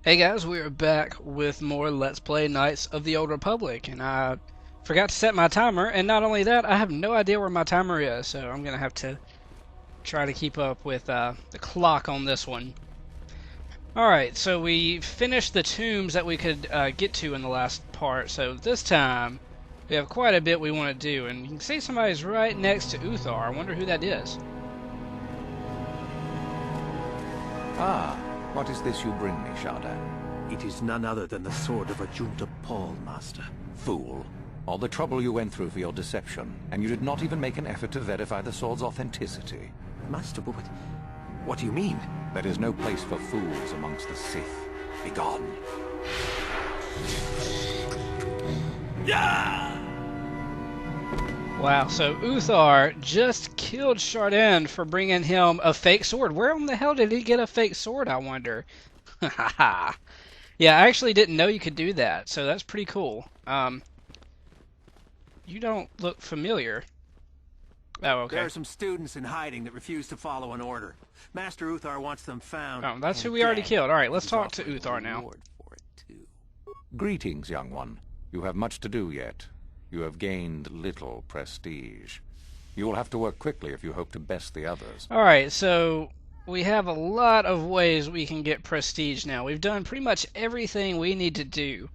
Hey guys, we are back with more Let's Play Knights of the Old Republic, and I forgot to set my timer, and not only that, I have no idea where my timer is, so I'm gonna have to try to keep up with the clock on this one. Alright, so we finished the tombs that we could get to in the last part, so this time we have quite a bit we want to do, and you can see somebody's right next to Uthar. I wonder who that is. Ah, what is this you bring me, Shardan? It is none other than the sword of Ajunta Paul, Master. Fool. All the trouble you went through for your deception, and you did not even make an effort to verify the sword's authenticity. Master, but what do you mean? There is no place for fools amongst the Sith. Begone. Wow, so Uthar just killed Shardan for bringing him a fake sword. Where in the hell did he get a fake sword, I wonder? Haha. Yeah, I actually didn't know you could do that, so that's pretty cool. You don't look familiar. Oh, okay. There are some students in hiding that refuse to follow an order. Master Uthar wants them found. Oh, that's who we already killed. Alright, let's talk to Uthar now. For it too. Greetings, young one. You have much to do yet. You have gained little prestige. You will have to work quickly if you hope to best the others. Alright, so we have a lot of ways we can get prestige now. We've done pretty much everything we need to do.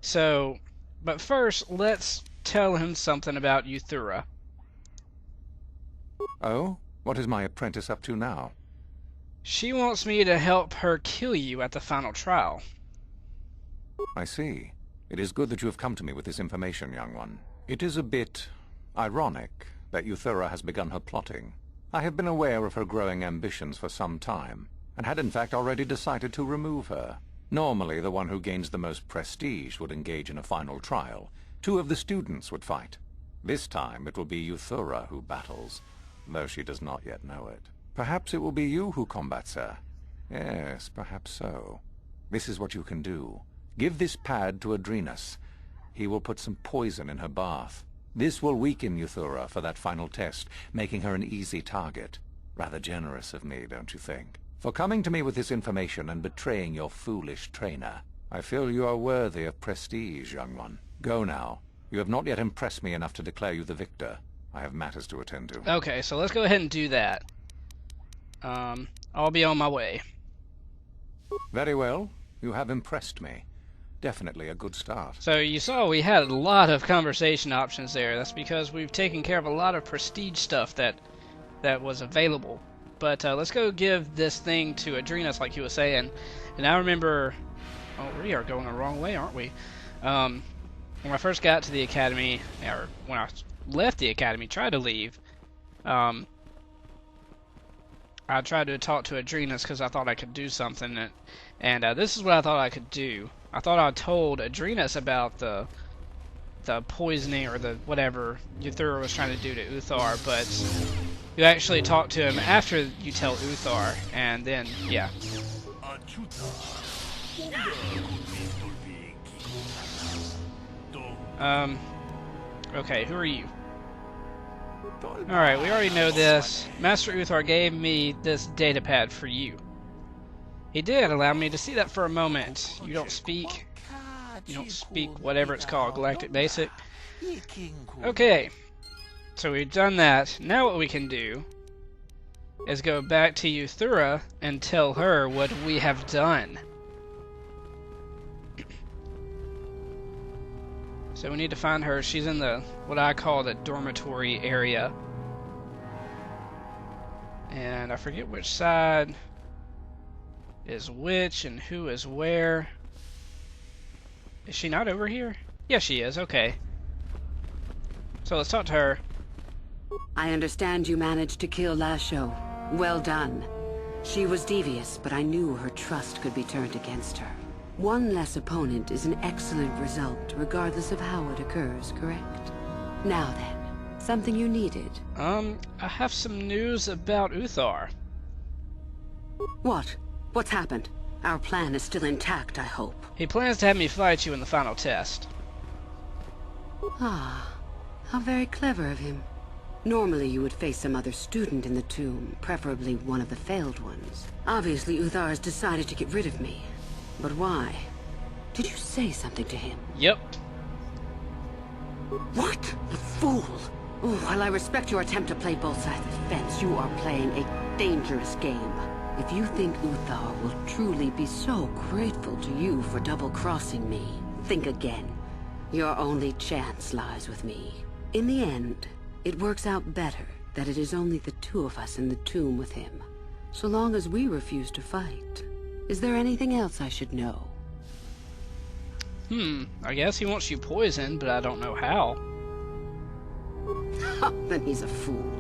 So, but first, let's tell him something about Yuthura. Oh? What is my apprentice up to now? She wants me to help her kill you at the final trial. I see. It is good that you have come to me with this information, young one. It is a bit ironic that Yuthura has begun her plotting. I have been aware of her growing ambitions for some time, and had in fact already decided to remove her. Normally, the one who gains the most prestige would engage in a final trial. 2 of the students would fight. This time it will be Yuthura who battles, though she does not yet know it. Perhaps it will be you who combats her. Yes, perhaps so. This is what you can do. Give this pad to Adrenus. He will put some poison in her bath. This will weaken Yuthura for that final test, making her an easy target. Rather generous of me, don't you think? For coming to me with this information and betraying your foolish trainer. I feel you are worthy of prestige, young one. Go now. You have not yet impressed me enough to declare you the victor. I have matters to attend to. Okay, so let's go ahead and do that. I'll be on my way. Very well. You have impressed me. Definitely a good start. So you saw we had a lot of conversation options there. That's because we've taken care of a lot of prestige stuff that was available. But let's go give this thing to Adrenus, like you were saying. And I remember... Oh, we are going the wrong way, aren't we? When I first got to the academy, or when I left the academy, tried to leave, I tried to talk to Adrenus because I thought I could do something. And this is what I thought I could do. I thought I told Adrenus about the poisoning or the whatever Yuthura was trying to do to Uthar, but you actually talk to him after you tell Uthar, and then, yeah. Okay, who are you? Alright, we already know this. Master Uthar gave me this datapad for you. He did allow me to see that for a moment. You don't speak whatever it's called, Galactic Basic. Okay, so we've done that. Now what we can do is go back to Yuthura and tell her what we have done. So we need to find her. She's in the, what I call the dormitory area. And I forget which side is which and who is where. Is she not over here? Yeah, she is. Okay. So let's talk to her. I understand you managed to kill Lasho. Well done. She was devious, but I knew her trust could be turned against her. One less opponent is an excellent result, regardless of how it occurs, correct? Now then, something you needed. I have some news about Uthar. What? What's happened? Our plan is still intact, I hope. He plans to have me fight you in the final test. Ah, how very clever of him. Normally you would face some other student in the tomb, preferably one of the failed ones. Obviously Uthar has decided to get rid of me. But why? Did you say something to him? Yep. What? The fool! Oh, while I respect your attempt to play both sides of the fence, you are playing a dangerous game. If you think Uthar will truly be so grateful to you for double-crossing me, think again. Your only chance lies with me. In the end, it works out better that it is only the two of us in the tomb with him, so long as we refuse to fight. Is there anything else I should know? I guess he wants you poisoned, but I don't know how. Then he's a fool.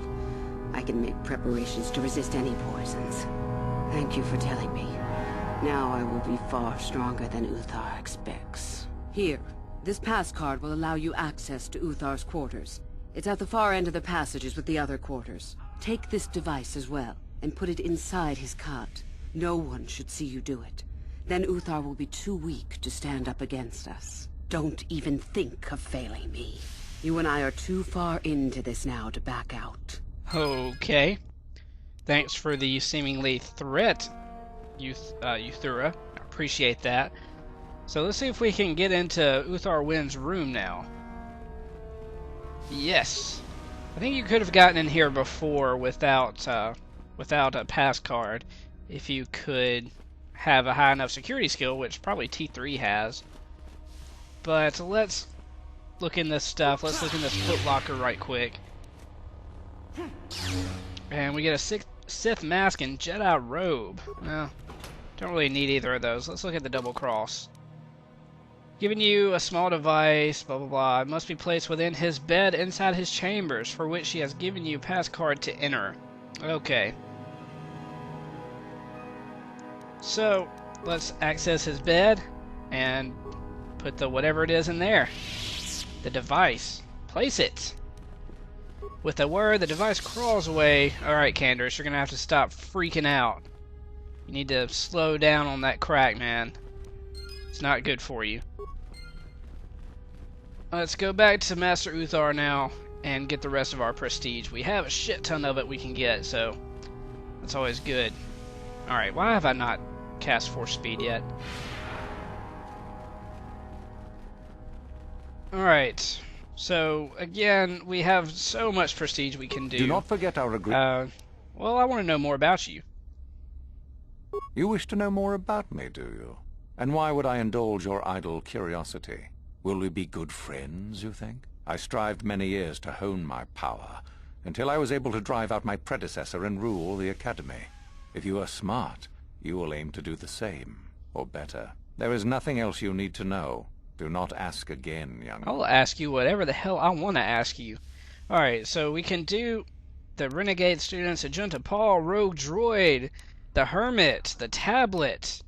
I can make preparations to resist any poisons. Thank you for telling me. Now I will be far stronger than Uthar expects. Here, this pass card will allow you access to Uthar's quarters. It's at the far end of the passages with the other quarters. Take this device as well, and put it inside his cot. No one should see you do it. Then Uthar will be too weak to stand up against us. Don't even think of failing me. You and I are too far into this now to back out. Okay. Thanks for the seemingly threat, Yuthura. I appreciate that. So let's see if we can get into Uthar Wynn's room now. Yes. I think you could have gotten in here before without a pass card if you could have a high enough security skill, which probably T3 has. But let's look in this stuff. Let's look in this footlocker right quick. And we get a Sith mask and Jedi robe. No, don't really need either of those. Let's look at the double cross. Giving you a small device, blah blah blah. It must be placed within his bed inside his chambers, for which he has given you a pass card to enter. Okay. So, let's access his bed and put the whatever it is in there. The device. Place it. With a word, the device crawls away. Alright, Candace, you're gonna have to stop freaking out. You need to slow down on that crack, man. It's not good for you. Let's go back to Master Uthar now and get the rest of our prestige. We have a shit ton of it we can get, so that's always good. Alright, why have I not cast Force Speed yet? Alright, so again, we have so much prestige we can do. Do not forget our agreement. Well, I want to know more about you. You wish to know more about me, do you? And why would I indulge your idle curiosity? Will we be good friends, you think? I strived many years to hone my power, until I was able to drive out my predecessor and rule the Academy. If you are smart, you will aim to do the same, or better. There is nothing else you need to know. Do not ask again, young man. I'll ask you whatever the hell I want to ask you. Alright, so we can do the Renegade Students, Agenta Paul, Rogue Droid, the Hermit, the Tablet,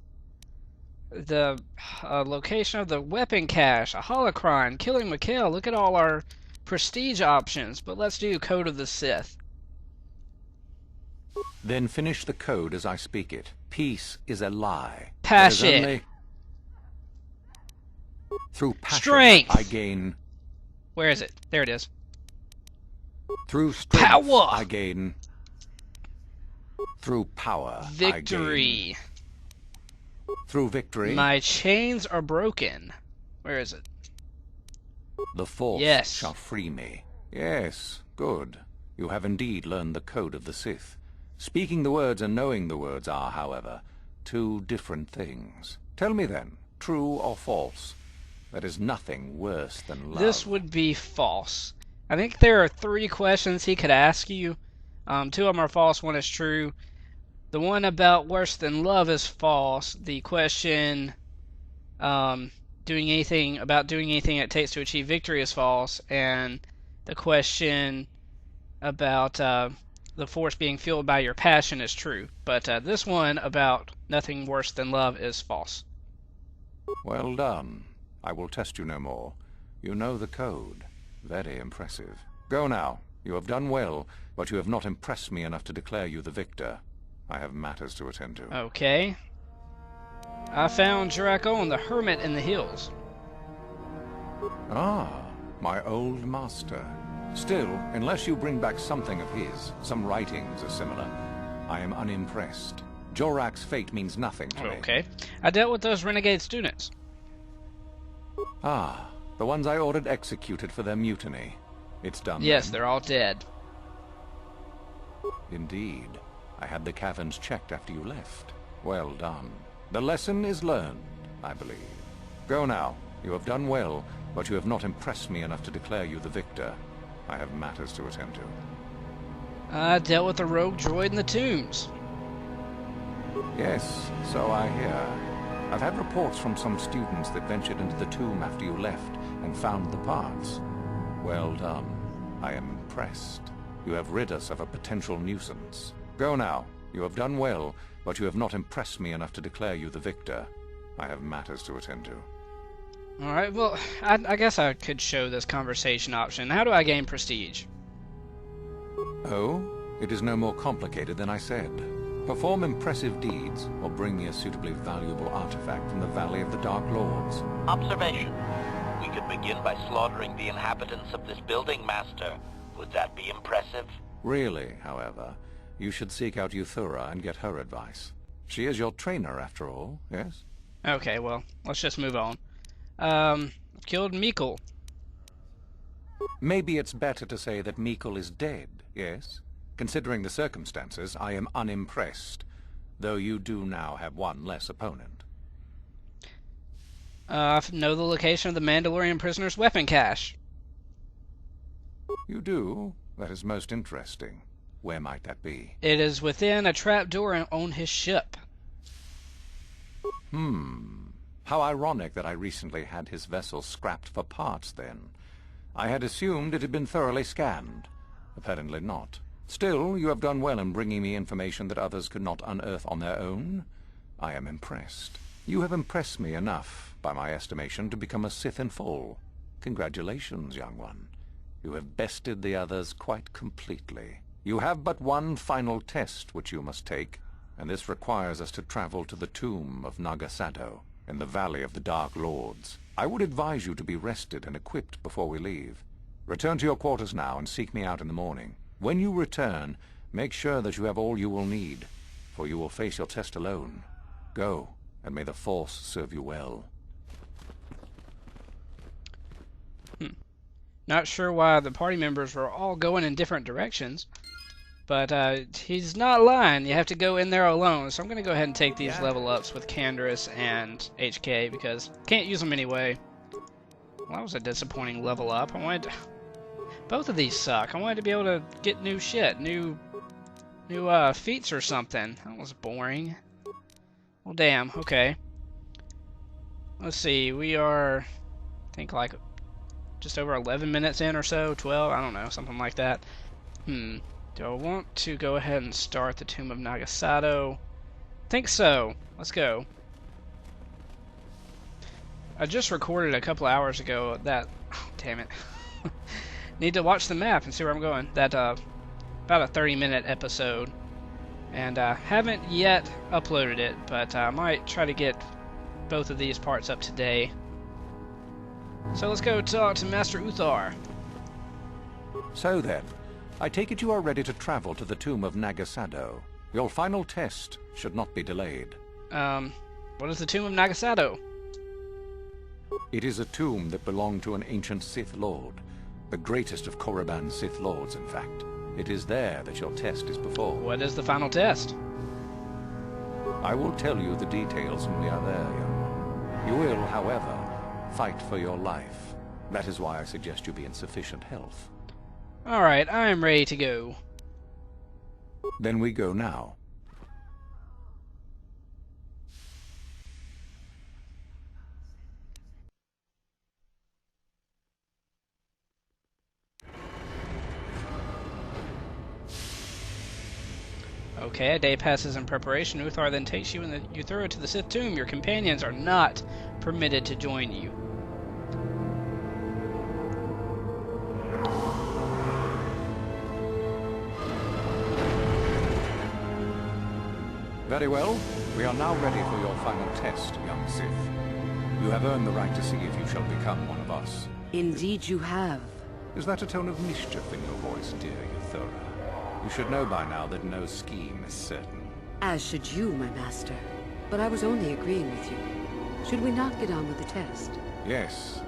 the location of the weapon cache, a holocron, killing Mikhail. Look at all our prestige options, but let's do Code of the Sith. Then finish the code as I speak it. Peace is a lie. Passion. Through passion, Strength. I gain... Where is it? There it is. Through strength, Power. I gain... Through power, Victory. I gain... Through victory, My chains are broken. Where is it? the Force Yes. shall free me. Yes, good. You have indeed learned the code of the Sith. Speaking the words and knowing the words are, however, two different things. Tell me then, true or false? There is nothing worse than love. This would be false. I think there are 3 questions he could ask you. 2 of them are false, 1 is true. The one about worse than love is false. The question doing anything it takes to achieve victory is false. And the question about the Force being fueled by your passion is true. But this one about nothing worse than love is false. Well done. I will test you no more. You know the code. Very impressive. Go now. You have done well, but you have not impressed me enough to declare you the victor. I have matters to attend to. Okay. I found Draco and the Hermit in the hills. Ah, my old master. Still, unless you bring back something of his, some writings or similar, I am unimpressed. Jorak's fate means nothing to me. Okay. I dealt with those renegade students. Ah, the ones I ordered executed for their mutiny. It's done Yes, then. they're all dead. Indeed. I had the caverns checked after you left. Well done. The lesson is learned, I believe. Go now. You have done well, but you have not impressed me enough to declare you the victor. I have matters to attend to. I dealt with the rogue droid in the tombs. Yes, so I hear. I've had reports from some students that ventured into the tomb after you left and found the parts. Well done. I am impressed. You have rid us of a potential nuisance. Go now. You have done well, but you have not impressed me enough to declare you the victor. I have matters to attend to. Alright, well, I guess I could show this conversation option. How do I gain prestige? Oh, it is no more complicated than I said. Perform impressive deeds, or bring me a suitably valuable artifact from the Valley of the Dark Lords. Observation. We could begin by slaughtering the inhabitants of this building, Master. Would that be impressive? Really, however, you should seek out Yuthura and get her advice. She is your trainer, after all, yes? Okay, well, let's just move on. Killed Meekle. Maybe it's better to say that Meekle is dead, yes? Considering the circumstances, I am unimpressed, though you do now have one less opponent. I know the location of the Mandalorian prisoner's weapon cache. You do? That is most interesting. Where might that be? It is within a trapdoor on his ship. How ironic that I recently had his vessel scrapped for parts, then. I had assumed it had been thoroughly scanned. Apparently not. Still, you have done well in bringing me information that others could not unearth on their own. I am impressed. You have impressed me enough, by my estimation, to become a Sith in full. Congratulations, young one. You have bested the others quite completely. You have but one final test which you must take, and this requires us to travel to the tomb of Nagasado, in the Valley of the Dark Lords. I would advise you to be rested and equipped before we leave. Return to your quarters now and seek me out in the morning. When you return, make sure that you have all you will need, for you will face your test alone. Go, and may the Force serve you well. Not sure why the party members were all going in different directions, but he's not lying. You have to go in there alone, so I'm going to go ahead and take these level ups with Canderous and HK, because can't use them anyway. Well, that was a disappointing level up. I wanted to... Both of these suck. I wanted to be able to get new shit, new feats or something. That was boring. Well, damn. Okay. Let's see. We are, I think, like just over 11 minutes in or so. 12. I don't know. Something like that. Do I want to go ahead and start the Tomb of Nagasado? Think so. Let's go. I just recorded a couple hours ago that... Oh, damn it. Need to watch the map and see where I'm going. That about a 30-minute episode, and haven't yet uploaded it, but I might try to get both of these parts up today. So let's go talk to Master Uthar. So then, I take it you are ready to travel to the tomb of Nagasado. Your final test should not be delayed. What is the Tomb of Nagasado? It is a tomb that belonged to an ancient Sith Lord. The greatest of Korriban's Sith Lords, in fact. It is there that your test is performed. What is the final test? I will tell you the details when we are there, young one. You will, however, fight for your life. That is why I suggest you be in sufficient health. Alright, I am ready to go. Then we go now. Okay, a day passes in preparation. Uthar then takes you and the Yuthura to the Sith tomb. Your companions are not permitted to join you. Very well. We are now ready for your final test, young Sith. You have earned the right to see if you shall become one of us. Indeed you have. Is that a tone of mischief in your voice, dear Yuthura? You should know by now that no scheme is certain. As should you, my master. But I was only agreeing with you. Should we not get on with the test? Yes.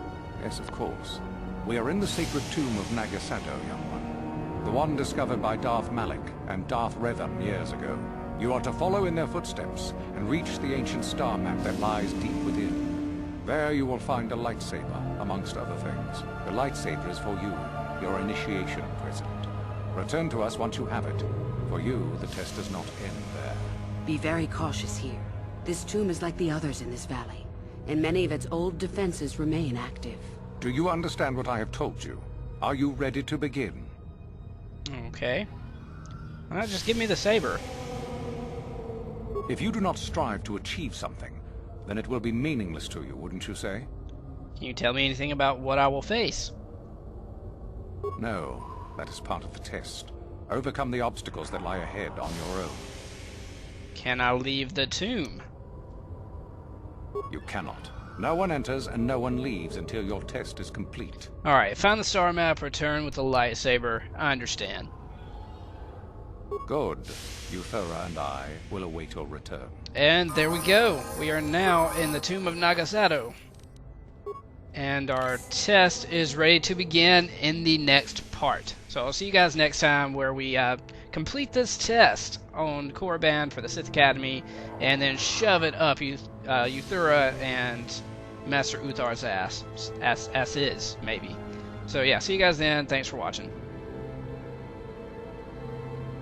Yes, of course. We are in the sacred tomb of Nagasato, young one. The one discovered by Darth Malik and Darth Revan years ago. You are to follow in their footsteps and reach the ancient star map that lies deep within. There you will find a lightsaber, amongst other things. The lightsaber is for you, your initiation present. Return to us once you have it. For you, the test does not end there. Be very cautious here. This tomb is like the others in this valley, and many of its old defenses remain active. Do you understand what I have told you? Are you ready to begin? Okay. Well, just give me the saber. If you do not strive to achieve something, then it will be meaningless to you, wouldn't you say? Can you tell me anything about what I will face? No, that is part of the test. Overcome the obstacles that lie ahead on your own. Can I leave the tomb? You cannot. No one enters and no one leaves until your test is complete. Alright, find the star map, return with the lightsaber. I understand. Good. Yuthura and I will await your return. And there we go. We are now in the tomb of Nagasato. And our test is ready to begin in the next part. So I'll see you guys next time where we complete this test on Korriban for the Sith Academy and then shove it up Yuthura and Master Uthar's ass is, maybe. So yeah, see you guys then. Thanks for watching.